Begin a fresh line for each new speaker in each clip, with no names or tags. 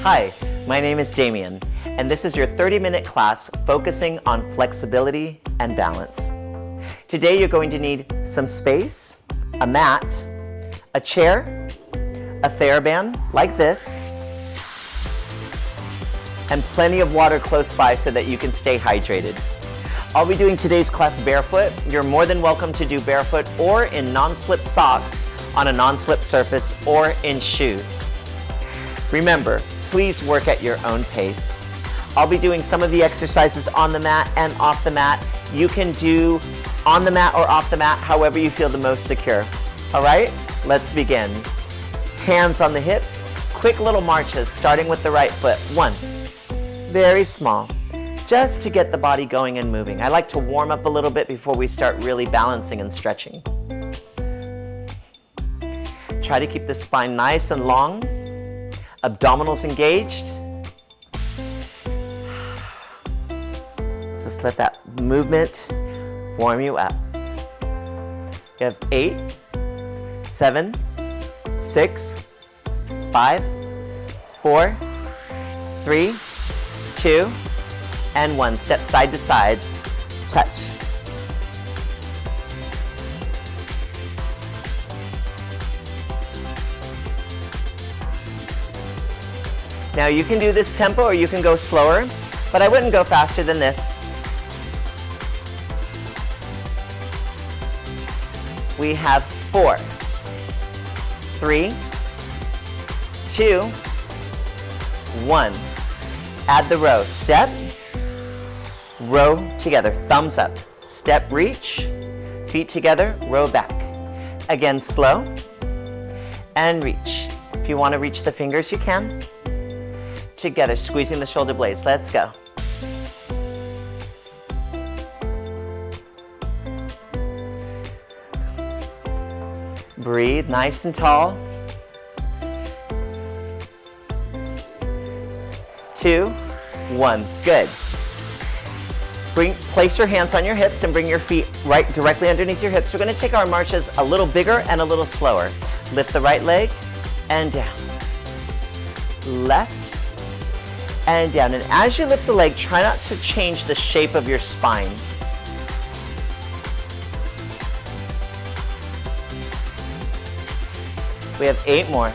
Hi, my name is Damien, and this is your 30-minute class focusing on flexibility and balance. Today you're going to need some space, a mat, a chair, a TheraBand like this, and plenty of water close by so that you can stay hydrated. I'll be doing today's class barefoot. You're more than welcome to do barefoot or in non-slip socks on a non-slip surface or in shoes. Remember, please work at your own pace. I'll be doing some of the exercises on the mat and off the mat. You can do on the mat or off the mat, however you feel the most secure. All right, let's begin. Hands on the hips, quick little marches, starting with the right foot. 1, very small, just to get the body going and moving. I like to warm up a little bit before we start really balancing and stretching. Try to keep the spine nice and long. Abdominals engaged. Just let that movement warm you up. You have 8, 7, 6, 5, 4, 3, 2, and 1. Step side to side, touch. Now you can do this tempo or you can go slower, but I wouldn't go faster than this. We have 4, 3, 2, 1. Add the row. Step, row together, thumbs up. Step, reach, feet together, row back. Again, slow, and reach. If you want to reach the fingers, you can. Together, squeezing the shoulder blades. Let's go. Breathe, nice and tall. 2, 1, good. Place your hands on your hips and bring your feet right directly underneath your hips. We're going to take our marches a little bigger and a little slower. Lift the right leg and down. Left and down. And as you lift the leg, try not to change the shape of your spine. We have 8 more.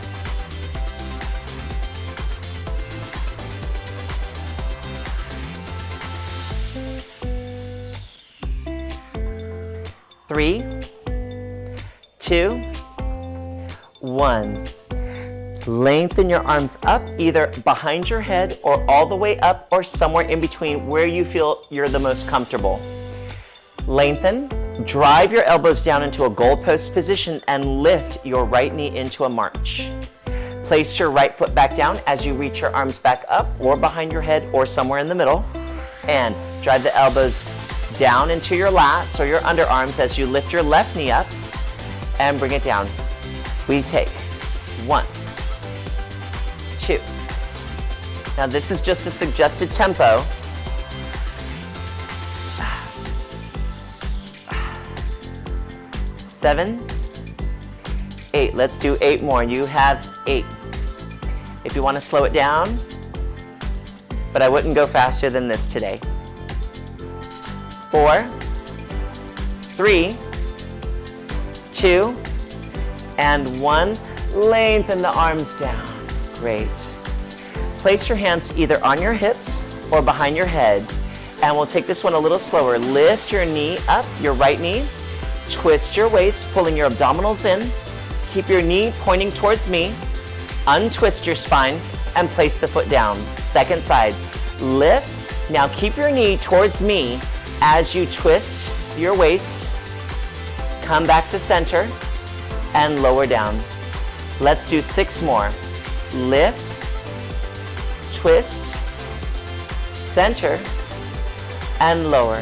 Three, 2, 1. Lengthen your arms up, either behind your head or all the way up or somewhere in between where you feel you're the most comfortable. Lengthen, drive your elbows down into a goalpost position and lift your right knee into a march. Place your right foot back down as you reach your arms back up or behind your head or somewhere in the middle. And drive the elbows down into your lats or your underarms as you lift your left knee up and bring it down. We take 1, 2. Now this is just a suggested tempo. 7, 8. Let's do 8 more. You have 8. If you want to slow it down, but I wouldn't go faster than this today. 4, 3, 2, and 1. Lengthen the arms down. Great. Place your hands either on your hips or behind your head, and we'll take this one a little slower. Lift your knee up, your right knee. Twist your waist, pulling your abdominals in. Keep your knee pointing towards me. Untwist your spine and place the foot down. Second side. Lift. Now keep your knee towards me as you twist your waist. Come back to center and lower down. Let's do 6 more. Lift, twist, center, and lower.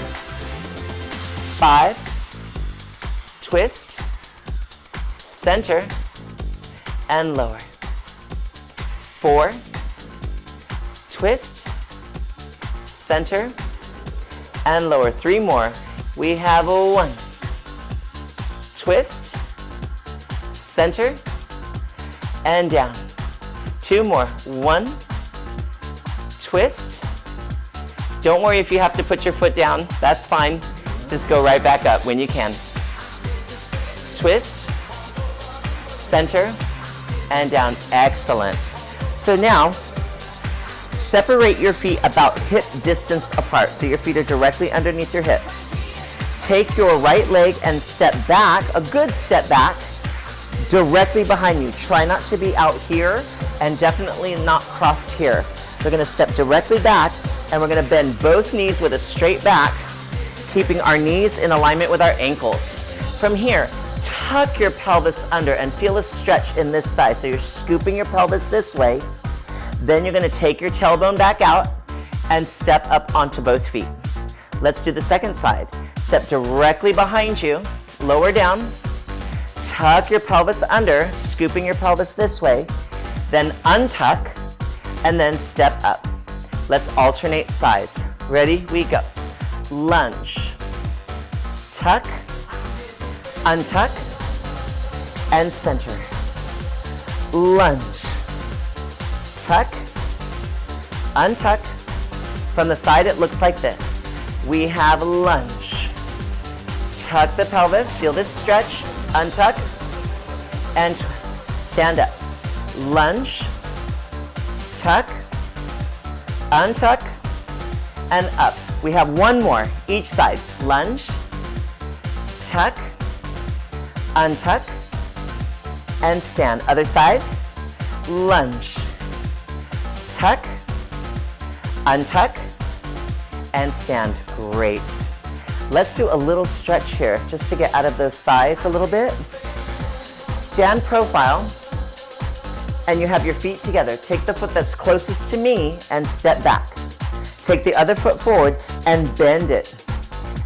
5, twist, center, and lower. 4, twist, center, and lower. 3 more. We have a 1, twist, center, and down. 2 more. 1, twist. Don't worry if you have to put your foot down, that's fine. Just go right back up when you can. Twist, center, and down. Excellent. So now, separate your feet about hip distance apart, so your feet are directly underneath your hips. Take your right leg and step back, a good step back, directly behind you. Try not to be out here and definitely not crossed here. We're gonna step directly back and we're gonna bend both knees with a straight back, keeping our knees in alignment with our ankles. From here, tuck your pelvis under and feel a stretch in this thigh. So you're scooping your pelvis this way. Then you're gonna take your tailbone back out and step up onto both feet. Let's do the second side. Step directly behind you, lower down, tuck your pelvis under, scooping your pelvis this way, then untuck, and then step up. Let's alternate sides. Ready? We go. Lunge, tuck, untuck, and center. Lunge, tuck, untuck. From the side, it looks like this. We have lunge. Tuck the pelvis, feel this stretch, untuck, and stand up. Lunge, tuck, untuck, and up. We have one more, each side. Lunge, tuck, untuck, and stand. Other side. Lunge, tuck, untuck, and stand. Great. Let's do a little stretch here just to get out of those thighs a little bit. Stand profile, and you have your feet together. Take the foot that's closest to me and step back. Take the other foot forward and bend it.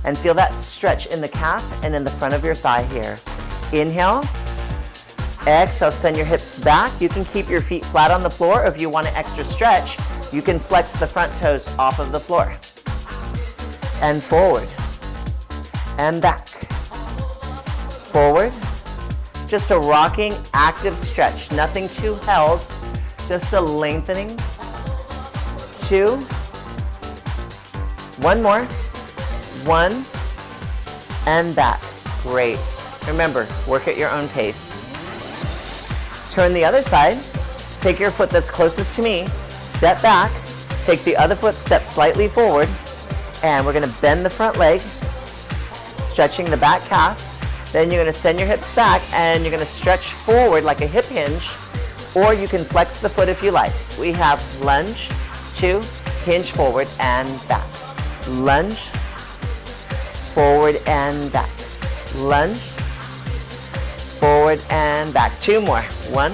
And feel that stretch in the calf and in the front of your thigh here. Inhale. Exhale, send your hips back. You can keep your feet flat on the floor, or if you want an extra stretch, you can flex the front toes off of the floor. And forward. And back. Forward. Just a rocking, active stretch. Nothing too held, just a lengthening. 2. One more. 1. And back. Great. Remember, work at your own pace. Turn the other side. Take your foot that's closest to me. Step back. Take the other foot, step slightly forward. And we're going to bend the front leg, stretching the back calf. Then you're going to send your hips back and you're going to stretch forward like a hip hinge, or you can flex the foot if you like. We have lunge, 2, hinge forward and back. Lunge, forward and back. Lunge, forward and back. 2 more. 1,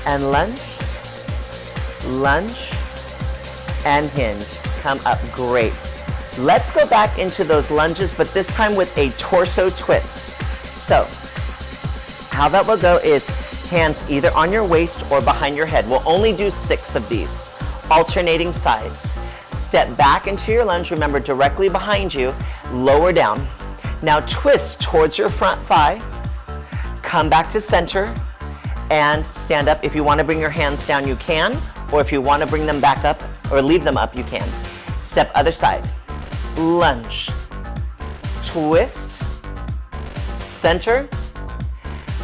and lunge, lunge, and hinge. Come up. Great. Let's go back into those lunges, but this time with a torso twist. So, how that will go is hands either on your waist or behind your head. We'll only do 6 of these, alternating sides. Step back into your lunge, remember directly behind you, lower down. Now twist towards your front thigh, come back to center, and stand up. If you want to bring your hands down, you can, or if you want to bring them back up or leave them up, you can. Step other side. Lunge, twist, center,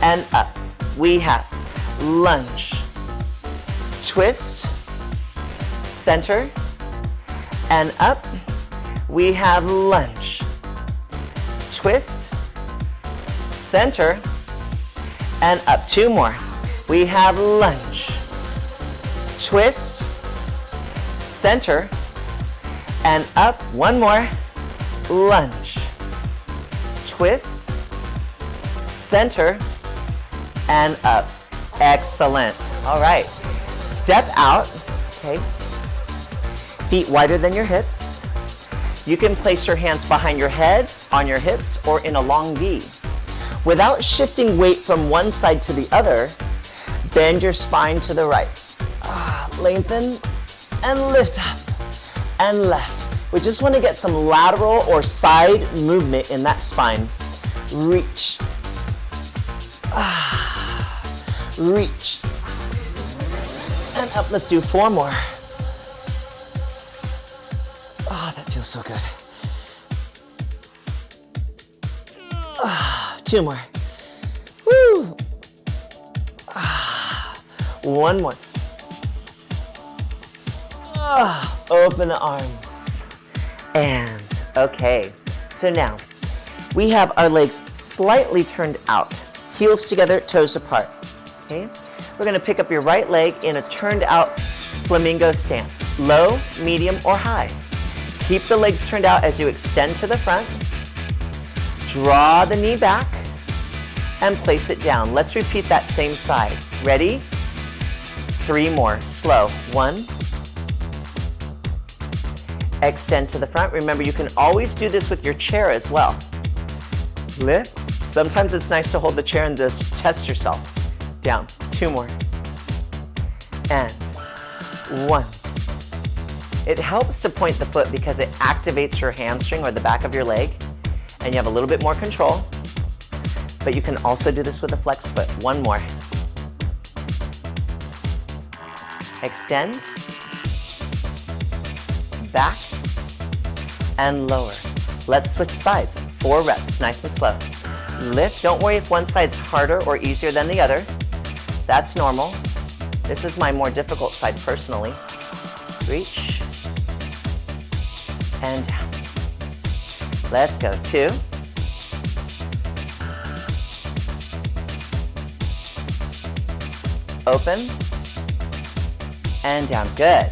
and up. We have lunge, twist, center, and up. We have lunge, twist, center, and up. 2 more. We have lunge, twist, center, and up. 1 more. Lunge, twist, center, and up. Excellent. All right. Step out. Okay. Feet wider than your hips. You can place your hands behind your head, on your hips, or in a long V. Without shifting weight from one side to the other, bend your spine to the right. Lengthen and lift up and left. We just want to get some lateral or side movement in that spine. Reach. Reach. And up. Let's do 4 more. Oh, that feels so good. 2 more. Woo. One more. Open the arms. And okay. So now we have our legs slightly turned out. Heels together, toes apart. Okay? We're going to pick up your right leg in a turned out flamingo stance. Low, medium, or high. Keep the legs turned out as you extend to the front. Draw the knee back and place it down. Let's repeat that same side. Ready? 3 more. Slow. 1. Extend to the front. Remember, you can always do this with your chair as well. Lift. Sometimes it's nice to hold the chair and just test yourself. Down. 2 more. And 1. It helps to point the foot because it activates your hamstring or the back of your leg, and you have a little bit more control. But you can also do this with a flex foot. 1 more. Extend. Back. And lower. Let's switch sides. 4 reps, nice and slow. Lift. Don't worry if one side's harder or easier than the other. That's normal. This is my more difficult side personally. Reach. And down. Let's go. 2. Open. And down. Good.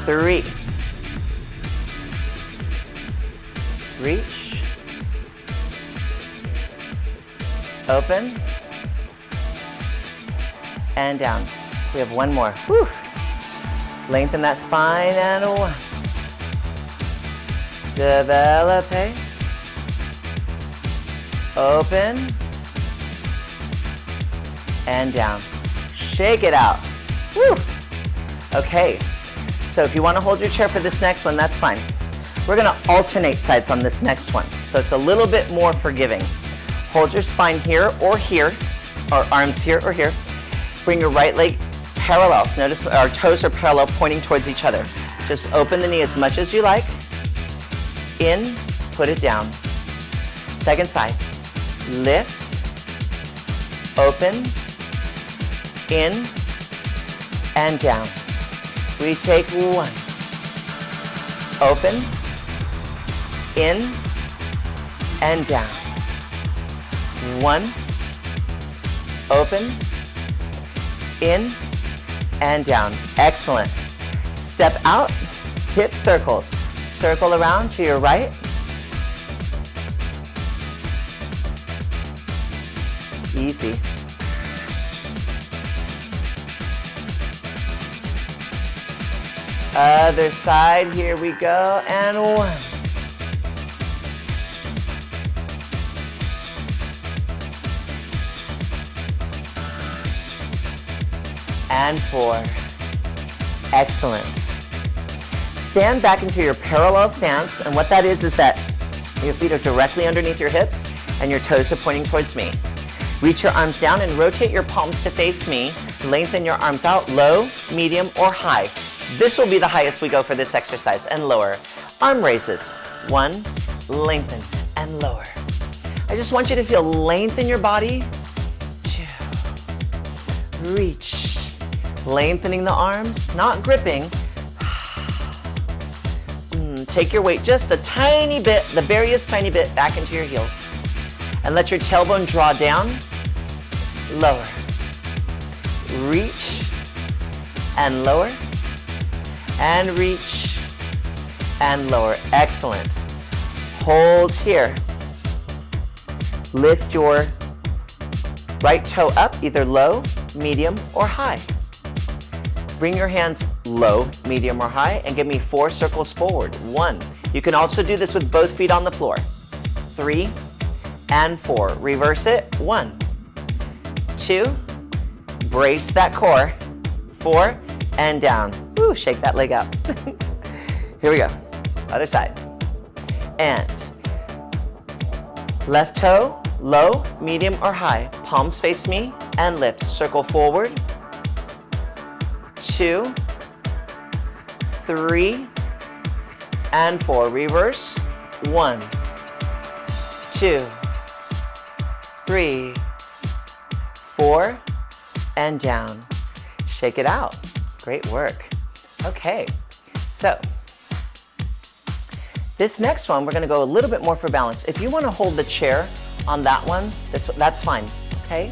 3. Reach. Open. And down. We have 1 more. Whew. Lengthen that spine and 1. Develop. Open. And down. Shake it out. Whew. Okay. So if you want to hold your chair for this next one, that's fine. We're going to alternate sides on this next one, so it's a little bit more forgiving. Hold your spine here, or arms here or here. Bring your right leg parallel. So notice our toes are parallel, pointing towards each other. Just open the knee as much as you like. In, put it down. Second side. Lift. Open. In. And down. We take 1. Open. In. And down. 1. Open. In. And down. Excellent. Step out. Hip circles. Circle around to your right. Easy. Other side, here we go, and 1. And 4. Excellent. Stand back into your parallel stance, and what that is that your feet are directly underneath your hips and your toes are pointing towards me. Reach your arms down and rotate your palms to face me. Lengthen your arms out, low, medium, or high. This will be the highest we go for this exercise, and lower. Arm raises. 1, lengthen, and lower. I just want you to feel length in your body. 2, reach. Lengthening the arms, not gripping. Take your weight just a tiny bit, the veriest tiny bit, back into your heels. And let your tailbone draw down, lower. Reach, and lower. And reach, and lower. Excellent. Hold here. Lift your right toe up, either low, medium, or high. Bring your hands low, medium, or high, and give me 4 circles forward. 1. You can also do this with both feet on the floor. 3 and 4. Reverse it. 1, 2. Brace that core. 4 and down. Woo, shake that leg up. Here we go. Other side. And left toe, low, medium, or high. Palms face me and lift. Circle forward. 2, 3, and 4. Reverse. 1, 2, 3, 4, and down. Shake it out. Great work. Okay, so this next one, we're gonna go a little bit more for balance. If you wanna hold the chair on that one, that's fine, okay?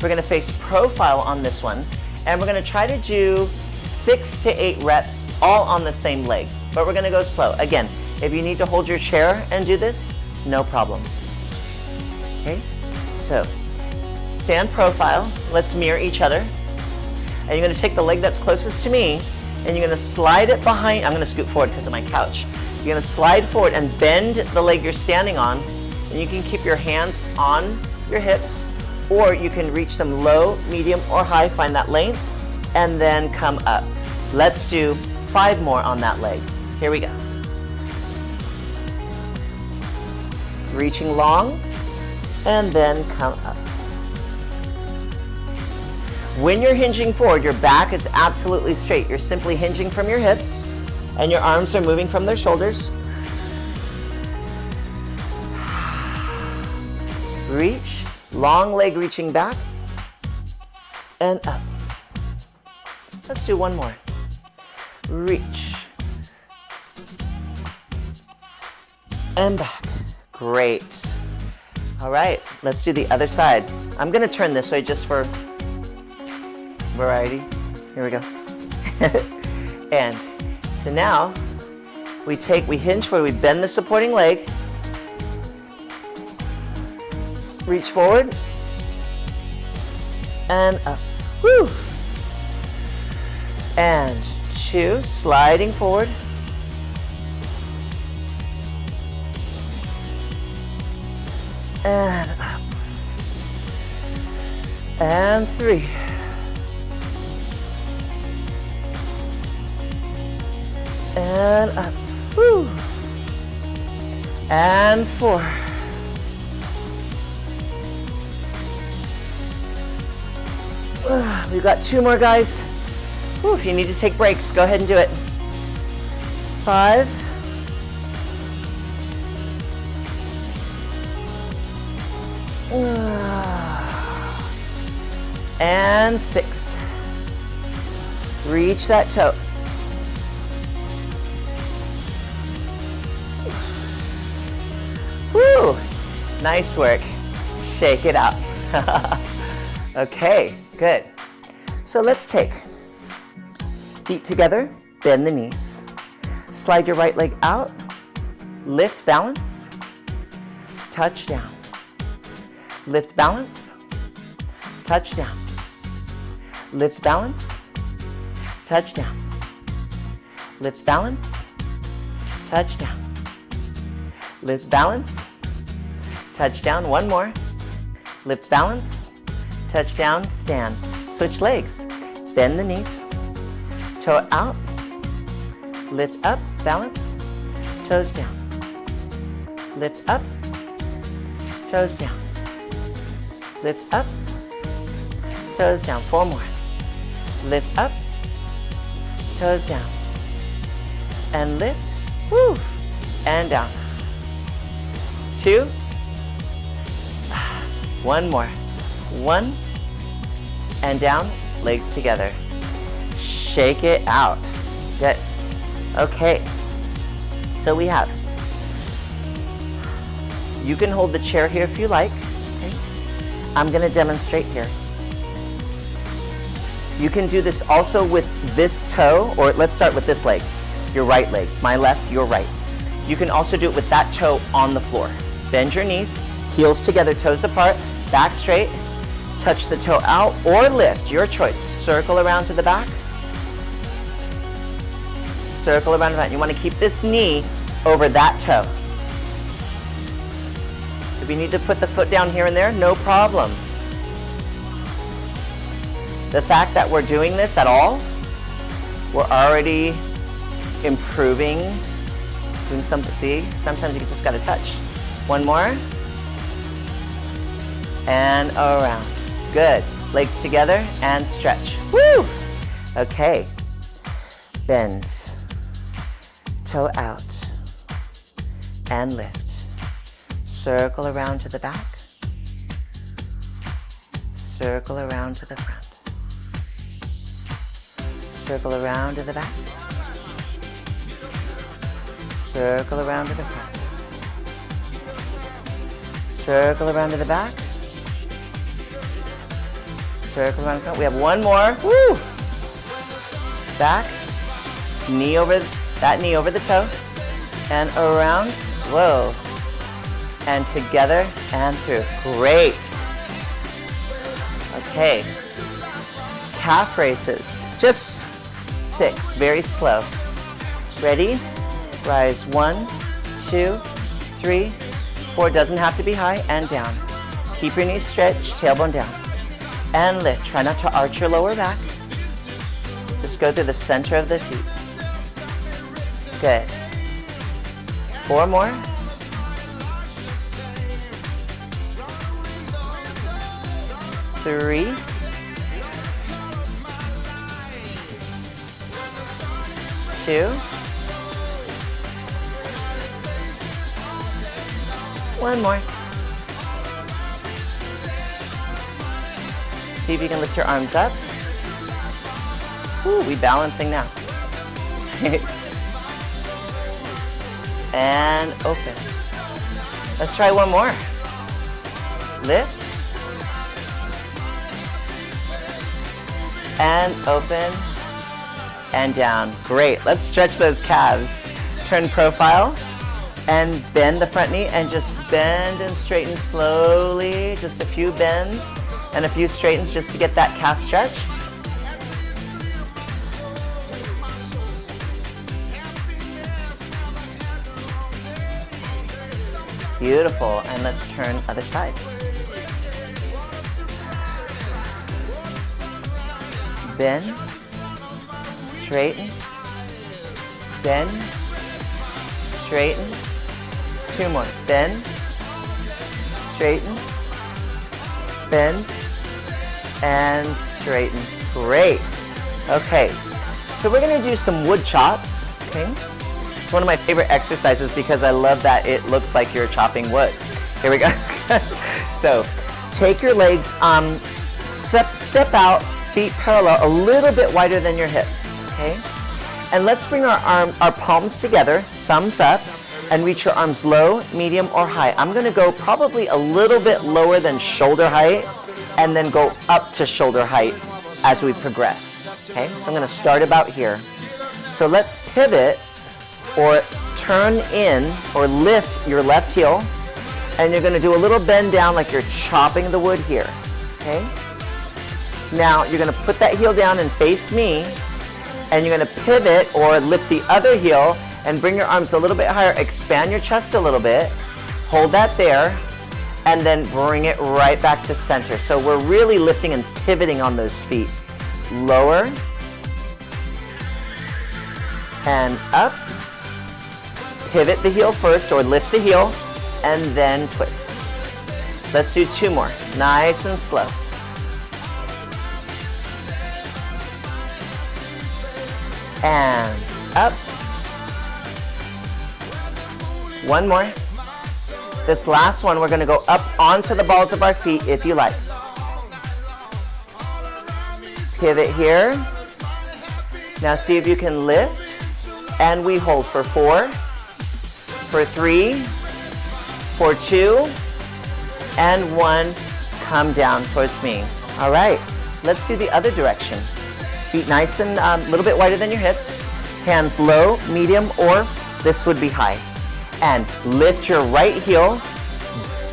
We're gonna face profile on this one, and we're gonna try to do 6 to 8 reps all on the same leg, but we're gonna go slow. Again, if you need to hold your chair and do this, no problem. Okay, so stand profile, let's mirror each other. And you're gonna take the leg that's closest to me, and you're gonna slide it behind. I'm gonna scoot forward because of my couch. You're gonna slide forward and bend the leg you're standing on, and you can keep your hands on your hips, or you can reach them low, medium, or high, find that length, and then come up. Let's do 5 more on that leg. Here we go. Reaching long, and then come up. When you're hinging forward, your back is absolutely straight. You're simply hinging from your hips, and your arms are moving from their shoulders. Reach, long leg reaching back, and up. Let's do one more. Reach, and back. Great. All right, let's do the other side. I'm gonna turn this way just for variety. Here we go. And so now we hinge forward, we bend the supporting leg, reach forward, and up. Woo! And 2, sliding forward. And up. And 3. And up. Woo. And 4. We've got 2 more, guys. Woo, if you need to take breaks, go ahead and do it. 5. And 6. Reach that toe. Woo! Nice work. Shake it out. Okay, good. So let's take feet together, bend the knees. Slide your right leg out, lift, balance, touch down. Lift, balance, touch down. Lift, balance, touch down. Lift, balance, touch down. Lift, balance, touch down. One more. Lift, balance, touch down, stand. Switch legs. Bend the knees. Toe out. Lift up, balance, toes down. Lift up, toes down. Lift up, toes down. 4 more. Lift up, toes down. And lift, woo, and down. 2. 1 more. 1, and down, legs together. Shake it out. Good. Okay. So we have, you can hold the chair here if you like. Okay. I'm going to demonstrate here. You can do this also with this toe, or let's start with this leg, your right leg. My left, your right. You can also do it with that toe on the floor. Bend your knees, heels together, toes apart, back straight. Touch the toe out or lift, your choice. Circle around to the back. Circle around to that. You want to keep this knee over that toe. If you need to put the foot down here and there, no problem. The fact that we're doing this at all, we're already improving, doing something. See, sometimes you just got to touch. 1 more. And around. Good. Legs together and stretch. Woo! Okay. Bend. Toe out. and lift. Circle around to the back. Circle around to the front. Circle around to the back. Circle around to the front. Circle around to the back. Circle around the front. We have one more. Woo! Back. Knee over, that knee over the toe. And around. Whoa. And together and through. Great. Okay. Calf raises. Just 6. Very slow. Ready? Rise 1, 2, 3, 4. Doesn't have to be high. And down. Keep your knees stretched. Tailbone down. And lift. Try not to arch your lower back. Just go through the center of the feet. Good. 4 more. 3. 2. 1 more. See if you can lift your arms up. Ooh, we balancing now. And open. Let's try one more. Lift. And open. And down. Great. Let's stretch those calves. Turn profile. And bend the front knee. And just bend and straighten slowly. Just a few bends. And a few straightens just to get that calf stretched. Beautiful. And let's turn other side. Bend, straighten, bend, straighten. 2 more. Bend, straighten, bend, and straighten. Great. Okay, so we're going to do some wood chops. Okay, it's one of my favorite exercises because I love that it looks like you're chopping wood. Here we go. So take your legs, step out, feet parallel, a little bit wider than your hips. Okay, and let's bring our palms together, thumbs up, and reach your arms low, medium, or high. I'm going to go probably a little bit lower than shoulder height, and then go up to shoulder height as we progress. Okay, so I'm going to start about here. So let's pivot or turn in or lift your left heel, and you're going to do a little bend down like you're chopping the wood here. Okay, now you're going to put that heel down and face me, and you're going to pivot or lift the other heel and bring your arms a little bit higher. Expand your chest a little bit. Hold that there. And then bring it right back to center. So we're really lifting and pivoting on those feet. Lower. And up. Pivot the heel first or lift the heel. And then twist. Let's do 2 more. Nice and slow. And up. 1 more. This last one, we're going to go up onto the balls of our feet if you like. Pivot here. Now see if you can lift. And we hold for 4, for 3, for 2, and 1. Come down towards me. All right, let's do the other direction. Feet nice and a little bit wider than your hips. Hands low, medium, or this would be high. And lift your right heel,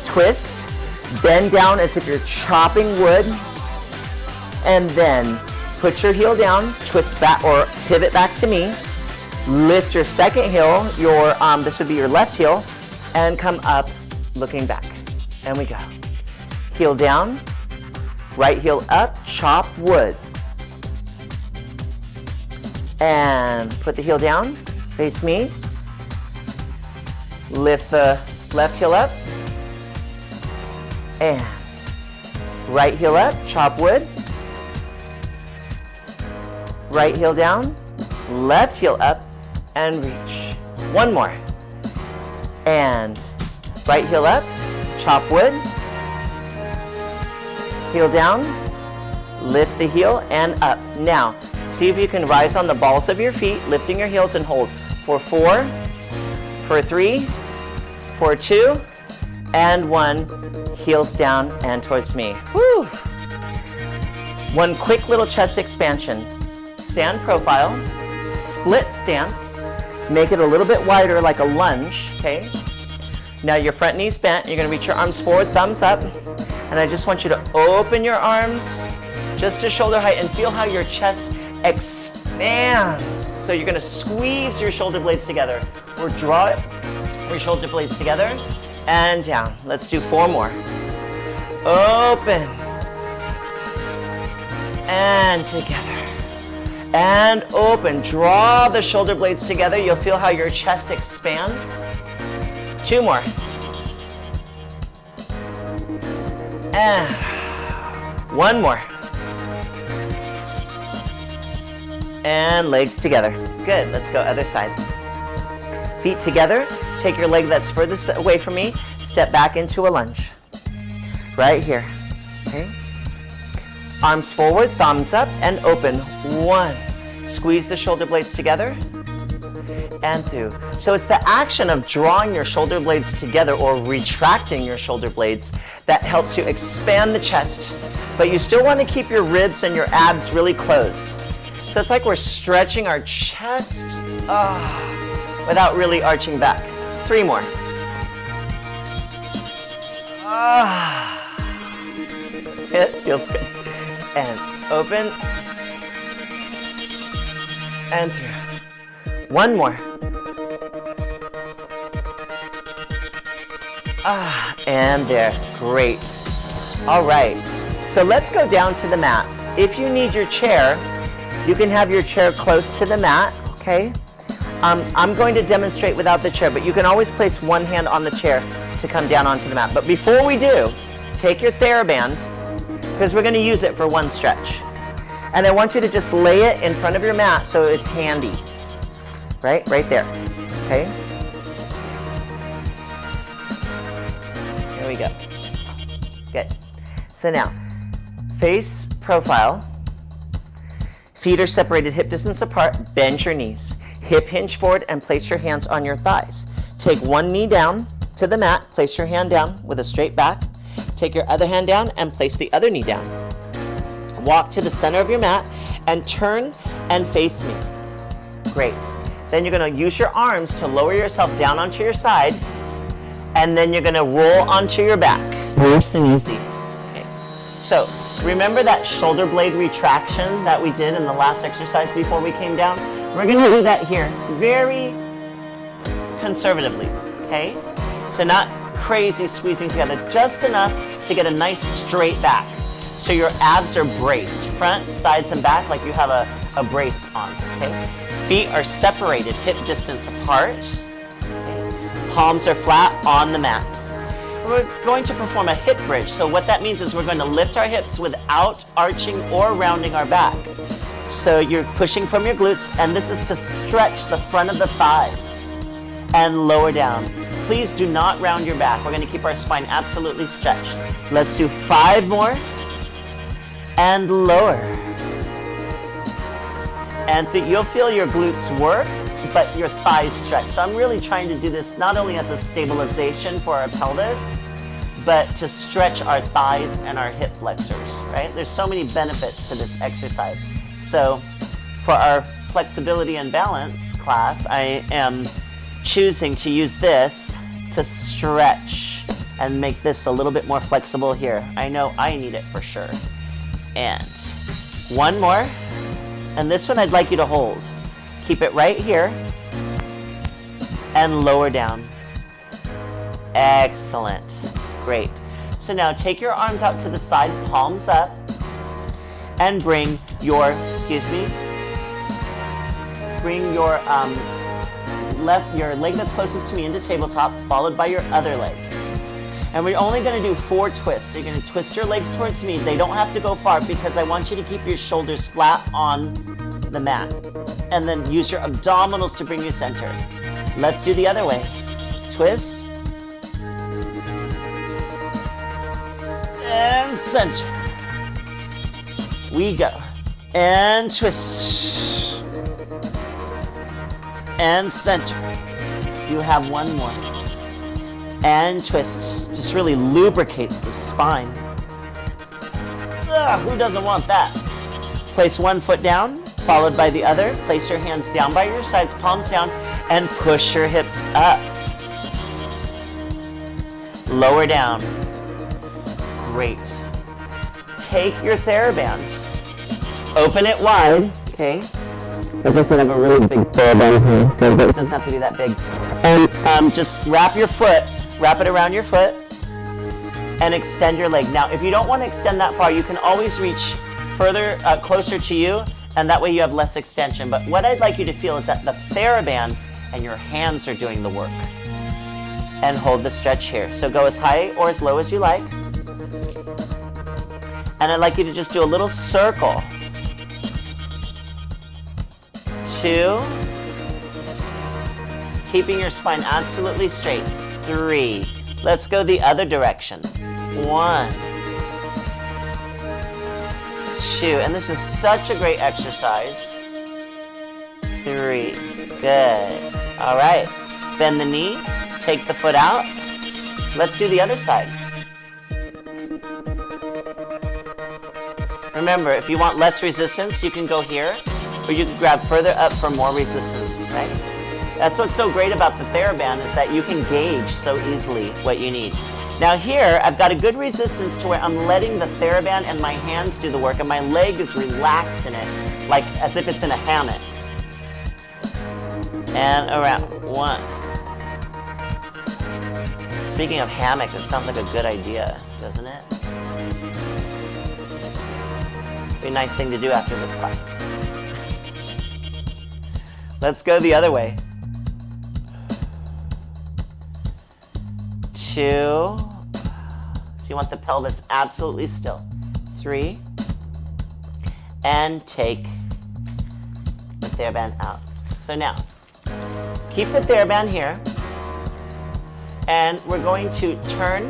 twist, bend down as if you're chopping wood, and then put your heel down, twist back or pivot back to me, lift your second heel, this would be your left heel, and come up looking back. And we go. Heel down, right heel up, chop wood. And put the heel down, face me. Lift the left heel up, and right heel up, chop wood, right heel down, left heel up, and reach. 1 more. And right heel up, chop wood, heel down, lift the heel and up. Now, see if you can rise on the balls of your feet, lifting your heels and hold for 4, for 3, for 2, and 1. Heels down and towards me. Woo! One quick little chest expansion. Stand profile, split stance, make it a little bit wider like a lunge, okay? Now your front knee's bent, you're gonna reach your arms forward, thumbs up, and I just want you to open your arms just to shoulder height and feel how your chest expands. So you're gonna squeeze your shoulder blades together or draw your shoulder blades together and down. Let's do 4 more. Open and together and open. Draw the shoulder blades together. You'll feel how your chest expands. 2 more. And 1 more. And legs together. Good, let's go other side. Feet together. Take your leg that's furthest away from me. Step back into a lunge. Right here, okay? Arms forward, thumbs up, and open. 1. Squeeze the shoulder blades together and through. So it's the action of drawing your shoulder blades together or retracting your shoulder blades that helps you expand the chest, but you still want to keep your ribs and your abs really closed. So it's like we're stretching our chest without really arching back. 3 more. It feels good. And open. And through. 1 more. And there. Great. All right. So let's go down to the mat. If you need your chair, you can have your chair close to the mat, okay? I'm going to demonstrate without the chair, but you can always place one hand on the chair to come down onto the mat. But before we do, take your TheraBand, because we're going to use it for one stretch. And I want you to just lay it in front of your mat so it's handy. Right there, okay? There we go. Good. So now, face profile. Feet are separated hip distance apart. Bend your knees. Hip hinge forward and place your hands on your thighs. Take one knee down to the mat. Place your hand down with a straight back. Take your other hand down and place the other knee down. Walk to the center of your mat and turn and face me. Great. Then you're going to use your arms to lower yourself down onto your side, and then you're going to roll onto your back. Nice and easy. Okay. So remember that shoulder blade retraction that we did in the last exercise before we came down? We're going to do that here very conservatively, okay? So not crazy squeezing together, just enough to get a nice straight back. So your abs are braced, front, sides, and back, like you have a brace on, okay? Feet are separated, hip distance apart. Okay. Palms are flat on the mat. We're going to perform a hip bridge. So what that means is we're going to lift our hips without arching or rounding our back. So you're pushing from your glutes, and this is to stretch the front of the thighs and lower down. Please do not round your back. We're going to keep our spine absolutely stretched. Let's do 5 more. And lower. And you'll feel your glutes work, but your thighs stretch. So I'm really trying to do this not only as a stabilization for our pelvis, but to stretch our thighs and our hip flexors, right? There's so many benefits to this exercise. So for our flexibility and balance class, I am choosing to use this to stretch and make this a little bit more flexible here. I know I need it for sure. And 1 more. And this one I'd like you to hold. Keep it right here and lower down. Excellent. Great. So now take your arms out to the side, palms up, and bring your, bring your your leg that's closest to me into tabletop, followed by your other leg. And we're only going to do 4 twists. So you're going to twist your legs towards me. They don't have to go far because I want you to keep your shoulders flat on the mat. And then use your abdominals to bring you center. Let's do the other way. twist. And center. We go. And twist. And center. You have one more. And twist. Just really lubricates the spine. Ugh, who doesn't want that? Place one foot down, followed by the other. Place your hands down by your sides, palms down, and push your hips up. Lower down. Great. Take your TheraBand. Open it wide. Okay. Like I said, I have a really big TheraBand here, so it doesn't have to be that big. And just wrap your foot, wrap it around your foot, and extend your leg. Now, if you don't want to extend that far, you can always reach further, closer to you, and that way you have less extension. But what I'd like you to feel is that the TheraBand and your hands are doing the work. And hold the stretch here. So go as high or as low as you like. And I'd like you to just do a little circle. 2. Keeping your spine absolutely straight. 3. Let's go the other direction. 1. 2. And this is such a great exercise. 3. Good. All right. Bend the knee. Take the foot out. Let's do the other side. Remember, if you want less resistance, you can go here, or you can grab further up for more resistance, right? That's what's so great about the TheraBand, is that you can gauge so easily what you need. Now here, I've got a good resistance to where I'm letting the TheraBand and my hands do the work, and my leg is relaxed in it, like as if it's in a hammock. And around. 1. Speaking of hammock, that sounds like a good idea, doesn't it? Be a nice thing to do after this class. Let's go the other way. 2. So you want the pelvis absolutely still. 3. And take the TheraBand out. So now, keep the TheraBand here. And we're going to turn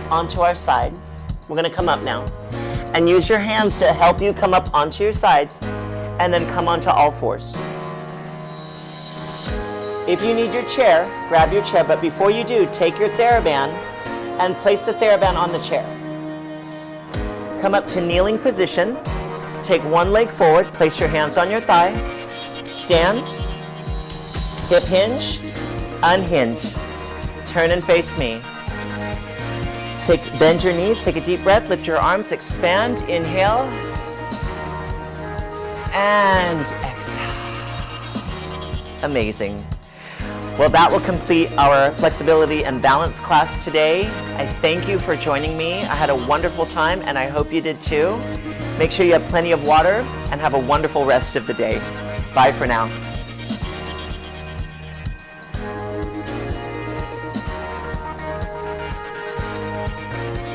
onto our side. We're going to come up now. And use your hands to help you come up onto your side. And then come onto all fours. If you need your chair, grab your chair. But before you do, take your TheraBand and place the TheraBand on the chair. Come up to kneeling position. Take one leg forward. Place your hands on your thigh. Stand. Hip hinge. Unhinge. Turn and face me. Bend your knees, take a deep breath, lift your arms, expand, inhale, and exhale. Amazing. Well, that will complete our flexibility and balance class today. I thank you for joining me. I had a wonderful time, and I hope you did too. Make sure you have plenty of water, and have a wonderful rest of the day. Bye for now.